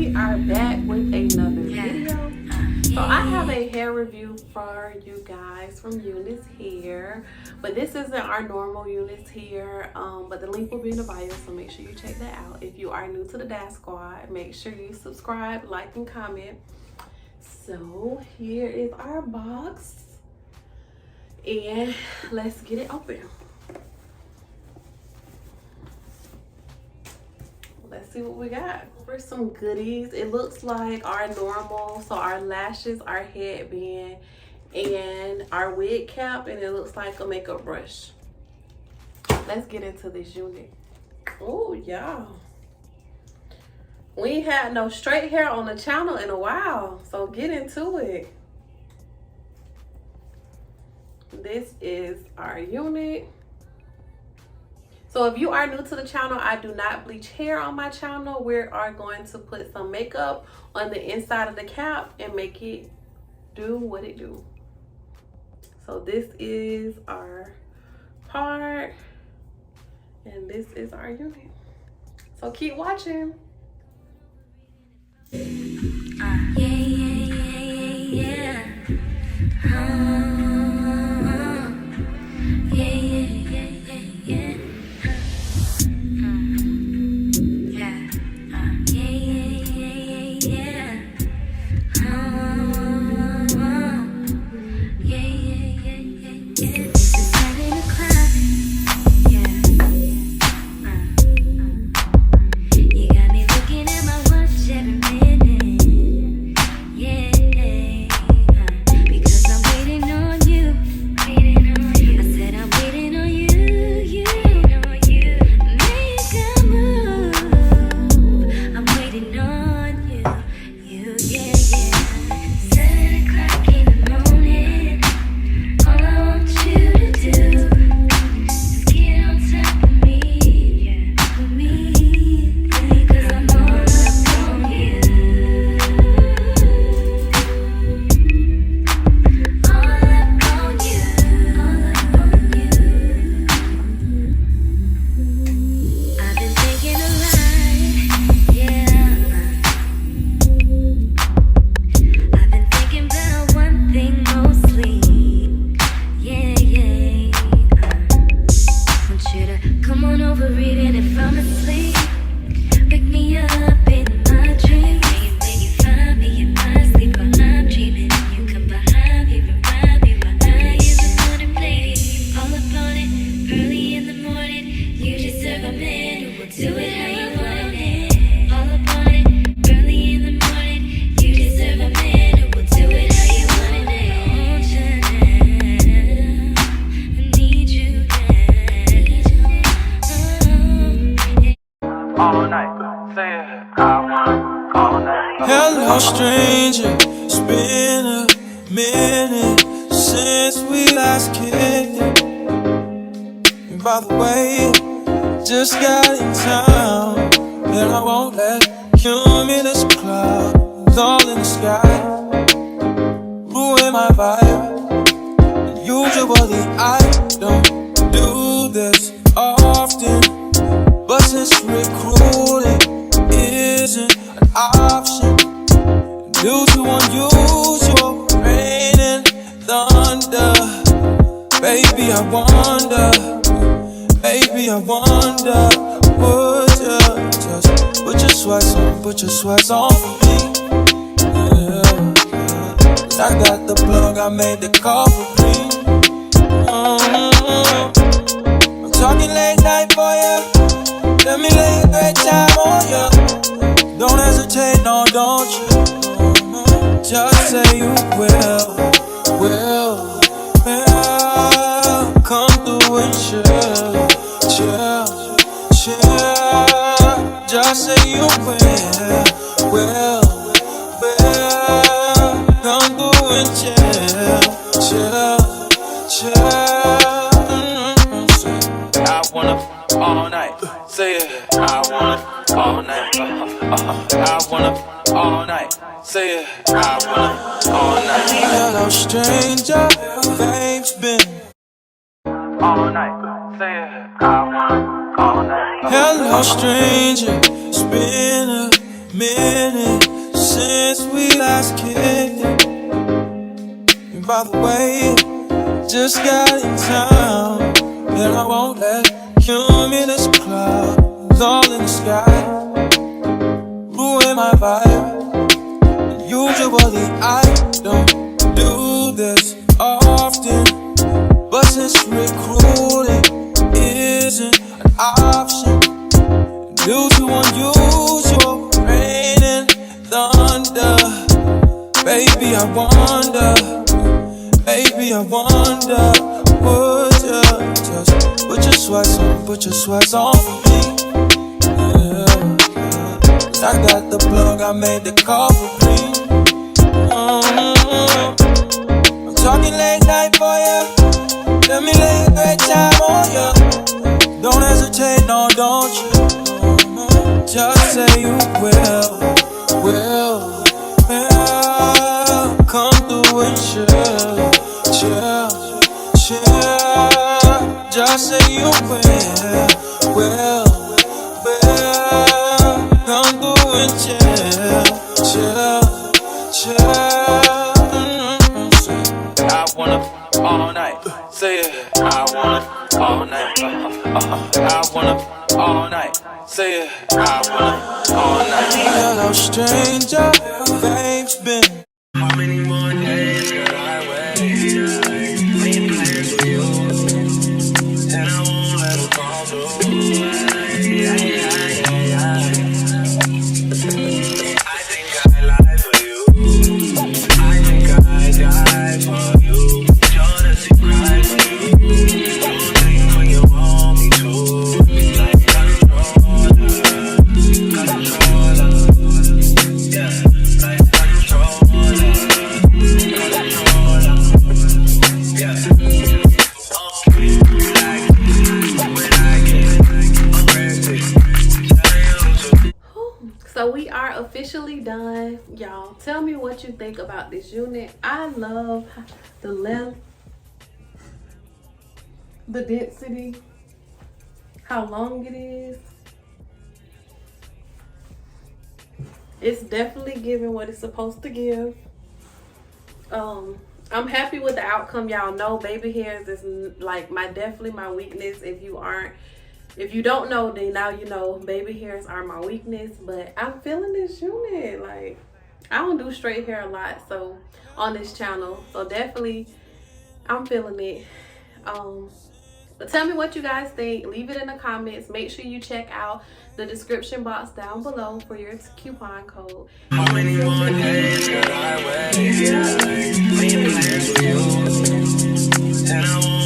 we are back with another video. So I have a hair review for you guys from Unice Hair, but this isn't our normal Unice Hair, but the link will be in the bio, so make sure you check that out. If you are new to the Dash Squad, make sure you subscribe, like, and comment. So here is our box, and let's get it open. Let's see what we got. For some goodies, it looks like our normal, so our lashes, our headband, and our wig cap, and it looks like a makeup brush. Let's get into this unit. Oh, y'all. We ain't had no straight hair on the channel in a while, so get into it. This is our unit. So if you are new to the channel, I do not bleach hair on my channel. We are going to put some makeup on the inside of the cap and make it do what it do. So this is our part, and this is our unit. So keep watching. Hello stranger, it's been a minute since we last kicked it. And by the way, just got in town, and I won't let cumulus clouds all in the sky ruin my vibe. Usually I don't do this often, but since recruiting isn't an option due to unusual rain and thunder, baby I wonder, would you just put your sweats on for me? Yeah. I got the plug, I made the call for me. I'm talking late night for ya. Let me lay a great time on ya. Don't hesitate, no, don't you? Just say you will. Come through and chill. Just say you will. Come through and chill. I wanna all night. Say it. I wanna all night. I wanna all night. Say it. I wanna all night. Hello stranger, babe's been all night. Say it. I wanna all night. Hello stranger, it's been a minute since we last kicked it. And by the way, just got in town, and I won't let cumulus clouds all in the sky ruin my vibe. Usually I don't do this often, but since recruiting isn't an option due to unusual rain and thunder, baby I wonder, would you just put your sweats on for me? Yeah. I got the plug, I made the call for free. I'm talking late night for ya. Let me lay a great time on ya. Don't hesitate, no, don't you? Just say you will. Come through and chill. Just say you will. Come through and chill. I wanna all night. Say it. I wanna all night. I wanna all night. Say it. I wanna all night. Hello, stranger. Babe's been. How many more days could I wait? Many plans with you, and I won't let it fall through. I think I lie for you. I think I die for you. Jealousy cry for you. Don't think when you want me to. Like controller. Yeah, like controller. Yeah. So we are officially done, y'all. Tell me what you think about this unit. I love the length, the density, how long it is. It's definitely giving what it's supposed to give. I'm happy with the outcome. Y'all know baby hairs is like definitely my weakness. If you don't know, then now you know baby hairs are my weakness. But I'm feeling this unit. Like, I don't do straight hair a lot so on this channel, so definitely I'm feeling it. But tell me what you guys think. Leave it in the comments. Make sure you check out the description box down below for your coupon code. How many more days could I wait? Many plans with you, and I won't